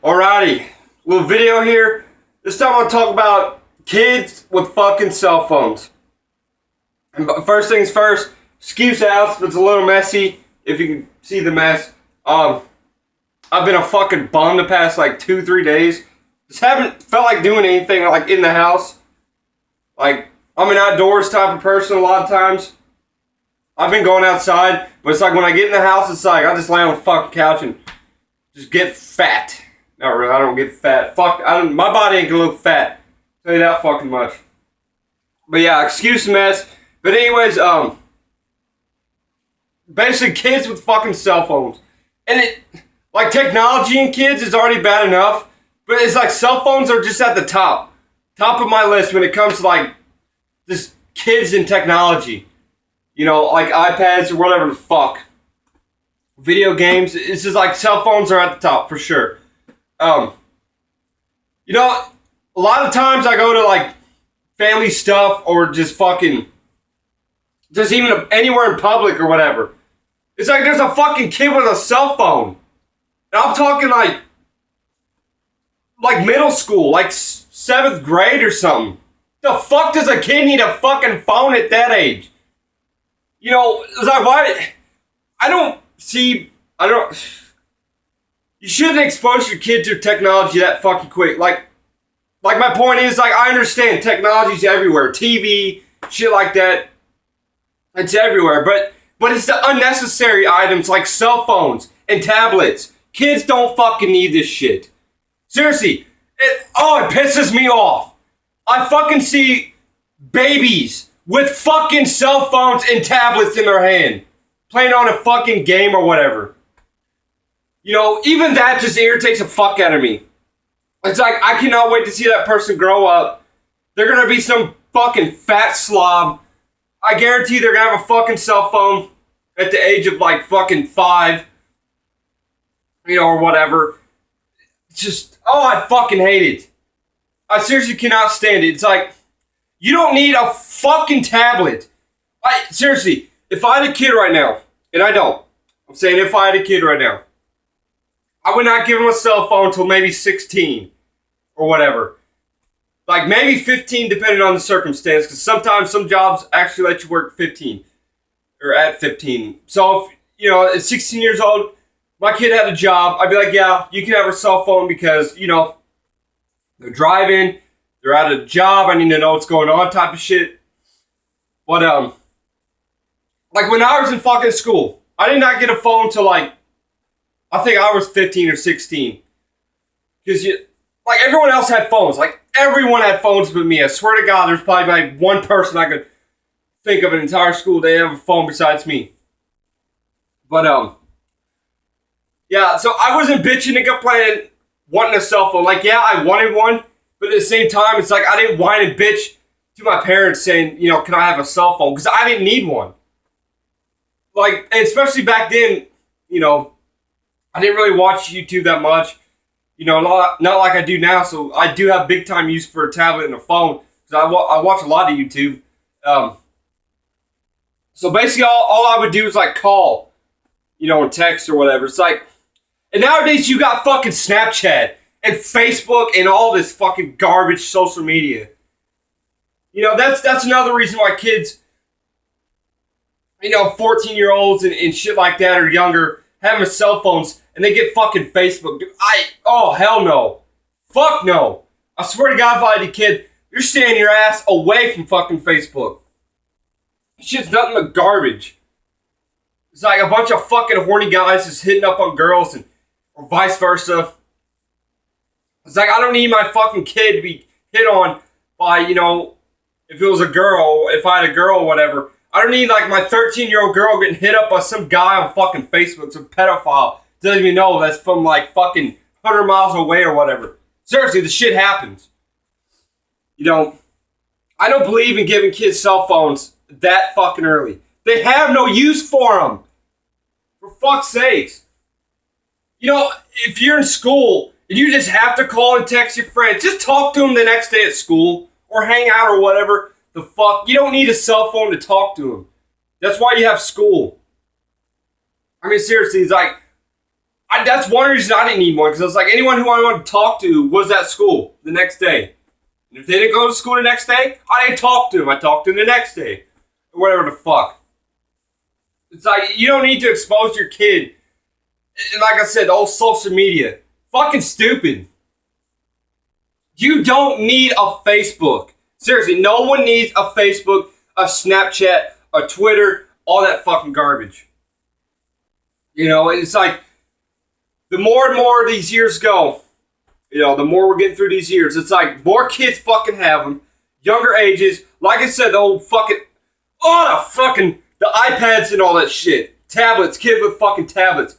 Alrighty, little video here. This time I'll talk about kids with fucking cell phones. And first things first, excuse the house if it's a little messy, if you can see the mess. I've been a fucking bum the past like 2-3 days. Just haven't felt like doing anything like in the house. Like, I'm an outdoors type of person a lot of times. I've been going outside, but it's like when I get in the house, it's like I just lay on the fucking couch and just get fat. Not really, I don't get fat. Fuck, my body ain't gonna look fat. Tell you that fucking much. But yeah, excuse the mess. But anyways, basically kids with fucking cell phones. And like technology in kids is already bad enough, but it's like cell phones are just at the top of my list when it comes to like just kids and technology. You know, like iPads or whatever the fuck. Video games, it's just like cell phones are at the top for sure. You know, a lot of times I go to like family stuff or just fucking, just even anywhere in public or whatever. It's like there's a fucking kid with a cell phone. And I'm talking like middle school, like 7th grade or something. The fuck does a kid need a fucking phone at that age? You know, it's like, why? You shouldn't expose your kid to technology that fucking quick. Like my point is, like, I understand technology's everywhere. TV, shit like that. It's everywhere. But it's the unnecessary items like cell phones and tablets. Kids don't fucking need this shit. Seriously. It pisses me off. I fucking see babies with fucking cell phones and tablets in their hand, playing on a fucking game or whatever. You know, even that just irritates the fuck out of me. It's like, I cannot wait to see that person grow up. They're gonna be some fucking fat slob. I guarantee they're gonna have a fucking cell phone at the age of like fucking 5. You know, or whatever. It's just, I fucking hate it. I seriously cannot stand it. It's like, you don't need a fucking tablet. Seriously, if I had a kid right now, and I don't, I'm saying if I had a kid right now, I would not give him a cell phone until maybe 16 or whatever. Like maybe 15 depending on the circumstance, because sometimes some jobs actually let you work 15 or at 15. So if, you know, at 16 years old, my kid had a job, I'd be like, yeah, you can have a cell phone because, you know, they're driving, they're out of a job, I need to know what's going on type of shit. But, like when I was in fucking school, I did not get a phone till like, I think I was 15 or 16. Because like everyone else had phones. Like everyone had phones but me. I swear to God, there's probably like one person I could think of an entire school they have a phone besides me. But yeah, so I wasn't bitching and complaining, wanting a cell phone. Like, yeah, I wanted one, but at the same time, it's like I didn't whine and bitch to my parents saying, you know, can I have a cell phone? Because I didn't need one. Like, and especially back then, you know, I didn't really watch YouTube that much. You know, not like I do now. So I do have big time use for a tablet and a phone. Because I watch a lot of YouTube. So basically all I would do is like call, you know, and text or whatever. It's like, and nowadays you got fucking Snapchat and Facebook and all this fucking garbage social media. You know, that's another reason why kids, you know, 14-year-olds and shit like that or younger having cell phones and they get fucking Facebook. Dude, hell no. Fuck no. I swear to God, if I had a kid, you're staying your ass away from fucking Facebook. Shit's nothing but garbage. It's like a bunch of fucking horny guys just hitting up on girls or vice versa. It's like I don't need my fucking kid to be hit on by, you know, if it was a girl, if I had a girl or whatever. I don't need like my 13-year-old girl getting hit up by some guy on fucking Facebook, some pedophile. Doesn't even know that's from like fucking 100 miles away or whatever. Seriously, the shit happens. You know, I don't believe in giving kids cell phones that fucking early. They have no use for them. For fuck's sakes. You know, if you're in school and you just have to call and text your friends, just talk to them the next day at school or hang out or whatever. The fuck? You don't need a cell phone to talk to them. That's why you have school. I mean, seriously, it's like, That's one reason I didn't need one, because I was like, anyone who I wanted to talk to was at school the next day. And if they didn't go to school the next day, I didn't talk to them. I talked to them the next day. Or whatever the fuck. It's like, you don't need to expose your kid. And like I said, the whole social media. Fucking stupid. You don't need a Facebook. Seriously, no one needs a Facebook, a Snapchat, a Twitter, all that fucking garbage. You know, it's like, the more and more these years go, you know, the more we're getting through these years, it's like more kids fucking have them, younger ages. Like I said, the whole fucking, the iPads and all that shit. Tablets, kids with fucking tablets.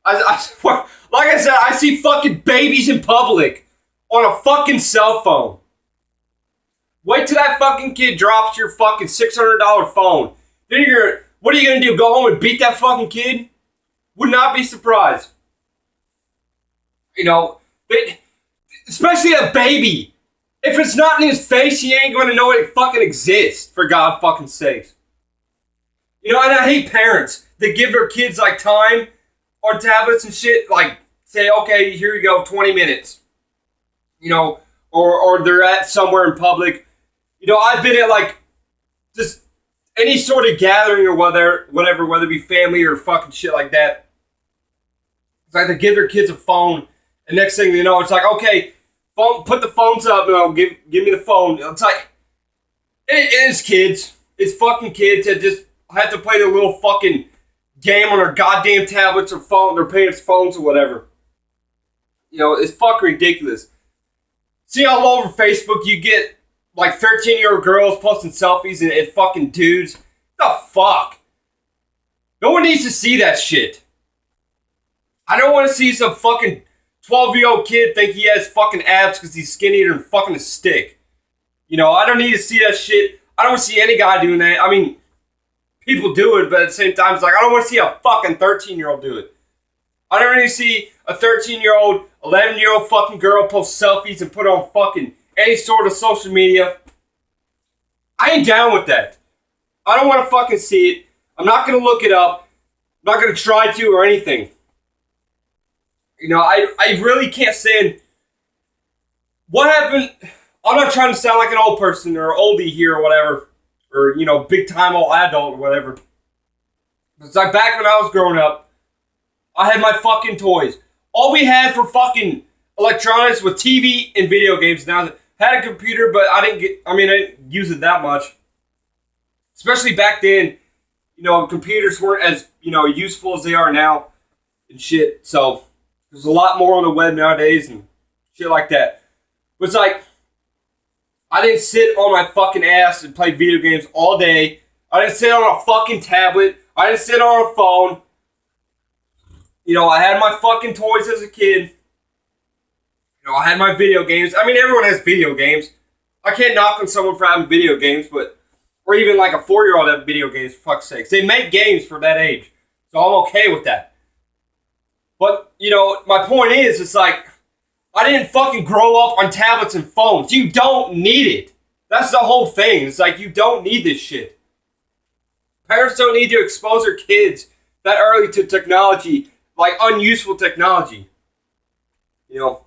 Like I said, I see fucking babies in public on a fucking cell phone. Wait till that fucking kid drops your fucking $600 phone. Then what are you gonna do? Go home and beat that fucking kid? Would not be surprised. You know, especially a baby. If it's not in his face, he ain't gonna know it fucking exists, for God fucking sakes. You know, and I hate parents that give their kids like time on tablets and shit, like say, okay, here you go, 20 minutes. You know, or they're at somewhere in public. You know, I've been at like just any sort of gathering or whatever, whether it be family or fucking shit like that. It's like they give their kids a phone, and next thing you know, it's like, okay, phone, put the phones up, and give me the phone. It's like, it's kids. It's fucking kids that just have to play their little fucking game on their goddamn tablets or phone, their parents' phones or whatever. You know, it's fucking ridiculous. See all over Facebook, you get like 13-year-old girls posting selfies and fucking dudes. The fuck? No one needs to see that shit. I don't want to see some fucking 12-year-old kid think he has fucking abs because he's skinnier than fucking a stick. You know, I don't need to see that shit. I don't want to see any guy doing that. I mean, people do it, but at the same time, it's like, I don't want to see a fucking 13-year-old do it. I don't really see a 13-year-old, 11-year-old fucking girl post selfies and put on fucking any sort of social media. I ain't down with that. I don't want to fucking see it. I'm not going to look it up. I'm not going to try to or anything. You know, I really can't stand what happened. I'm not trying to sound like an old person or oldie here or whatever. Or, you know, big time old adult or whatever. It's like back when I was growing up, I had my fucking toys. All we had for fucking electronics was TV and video games. Now, I had a computer, but I didn't use it that much. Especially back then, you know, computers weren't as, you know, useful as they are now and shit. So, there's a lot more on the web nowadays and shit like that. But it's like, I didn't sit on my fucking ass and play video games all day. I didn't sit on a fucking tablet. I didn't sit on a phone. You know, I had my fucking toys as a kid. You know, I had my video games. I mean, everyone has video games. I can't knock on someone for having video games, but, or even like a 4-year-old having video games, for fuck's sakes. They make games for that age. So I'm okay with that. But, you know, my point is, it's like, I didn't fucking grow up on tablets and phones. You don't need it. That's the whole thing. It's like, you don't need this shit. Parents don't need to expose their kids that early to technology, like unuseful technology. You know,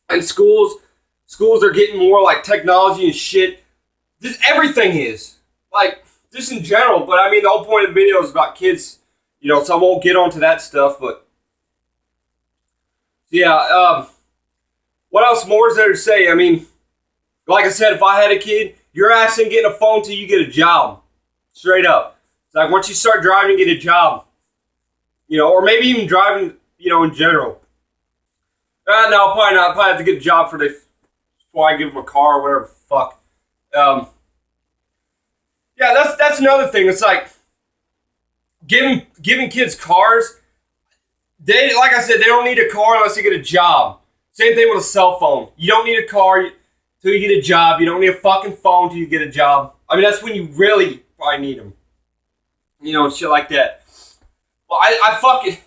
and schools are getting more like technology and shit. Just everything is. Like, just in general. But I mean, the whole point of the video is about kids. You know, so I won't get onto that stuff, but yeah, what else more is there to say? I mean, like I said, if I had a kid, your ass ain't getting a phone till you get a job. Straight up. It's like, once you start driving, get a job. You know, or maybe even driving, you know, in general. No, probably not. Probably have to get a job before I give them a car or whatever the fuck. Yeah, that's another thing. It's like, giving kids cars. They, like I said, they don't need a car unless they get a job. Same thing with a cell phone. You don't need a car till you get a job. You don't need a fucking phone till you get a job. I mean, that's when you really probably need them. You know, shit like that. Well, I fucking,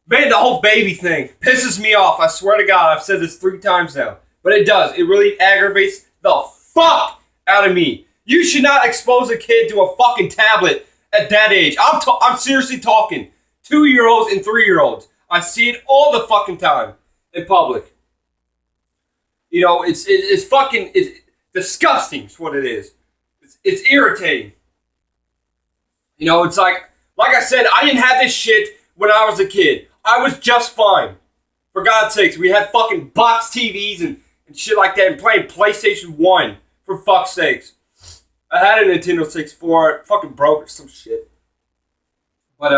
man, the whole baby thing pisses me off. I swear to God, I've said this 3 times now. But it does. It really aggravates the fuck out of me. You should not expose a kid to a fucking tablet at that age. I'm seriously talking 2-year-olds and 3-year-olds. I see it all the fucking time in public. You know, it's fucking it's disgusting. Is what it is. It's irritating. You know, it's like I said, I didn't have this shit when I was a kid. I was just fine. For God's sakes, we had fucking box TVs and shit like that, and playing PlayStation 1. For fuck's sakes. I had a Nintendo 64. It fucking broke or some shit. But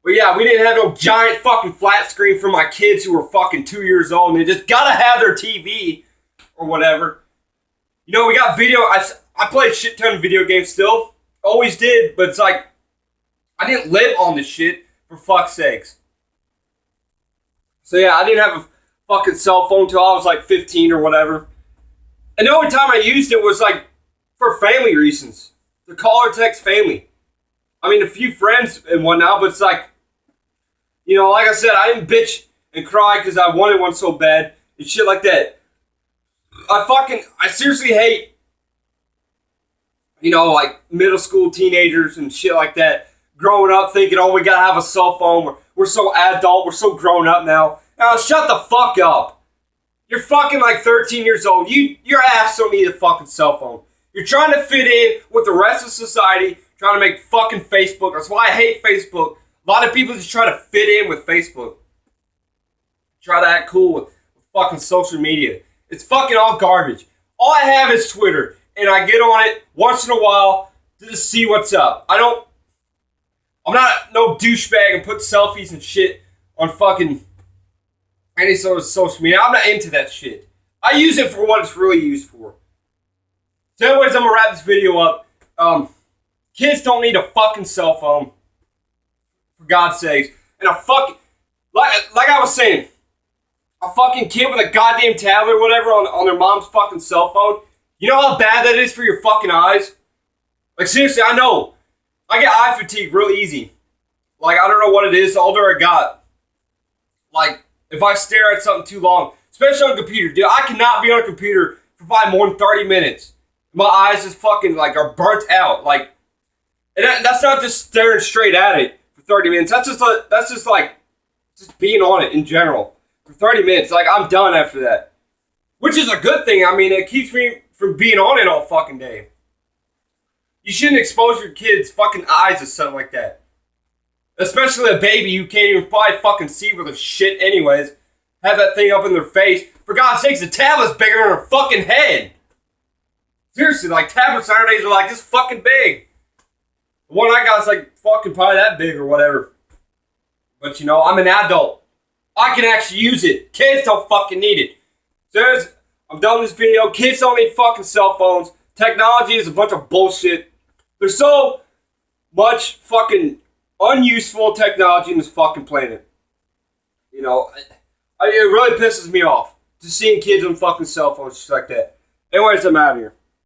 yeah, we didn't have no giant fucking flat screen for my kids who were fucking 2 years old, and they just gotta have their TV or whatever. You know, we got video. I played a shit ton of video games still. Always did, but it's like, I didn't live on this shit, for fuck's sakes. So yeah, I didn't have a fucking cell phone till I was like 15 or whatever. And the only time I used it was like for family reasons. To call or text family. I mean, a few friends and whatnot, but it's like, you know, like I said, I didn't bitch and cry because I wanted one so bad and shit like that. I seriously hate, you know, like middle school teenagers and shit like that. Growing up thinking, oh, we gotta have a cell phone. We're so adult. We're so grown up now. Now, shut the fuck up. You're fucking like 13 years old. Your ass don't need a fucking cell phone. You're trying to fit in with the rest of society, trying to make fucking Facebook. That's why I hate Facebook. A lot of people just try to fit in with Facebook. Try to act cool with fucking social media. It's fucking all garbage. All I have is Twitter, and I get on it once in a while to just see what's up. I'm not no douchebag and put selfies and shit on fucking any sort of social media. I'm not into that shit. I use it for what it's really used for. So anyways, I'm going to wrap this video up. Kids don't need a fucking cell phone. For God's sakes. And a fucking, like I was saying, a fucking kid with a goddamn tablet or whatever on their mom's fucking cell phone. You know how bad that is for your fucking eyes? Like seriously, I know. I get eye fatigue real easy. Like, I don't know what it is. The older I got. Like, if I stare at something too long, especially on a computer, dude, I cannot be on a computer for probably more than 30 minutes. My eyes just fucking, like, are burnt out. Like, and that's not just staring straight at it for 30 minutes. That's just being on it in general. For 30 minutes. Like, I'm done after that. Which is a good thing. I mean, it keeps me from being on it all fucking day. You shouldn't expose your kids' fucking eyes to something like that. Especially a baby who can't even probably fucking see with a shit anyways. Have that thing up in their face. For God's sakes, the tablet's bigger than their fucking head. Seriously, like tablets nowadays are like this fucking big. The one I got is like fucking probably that big or whatever. But you know, I'm an adult. I can actually use it. Kids don't fucking need it. So I'm done with this video. Kids don't need fucking cell phones. Technology is a bunch of bullshit. There's so much fucking unuseful technology in this fucking planet. You know, it really pisses me off just seeing kids on fucking cell phones just like that. Anyways, I'm out of here.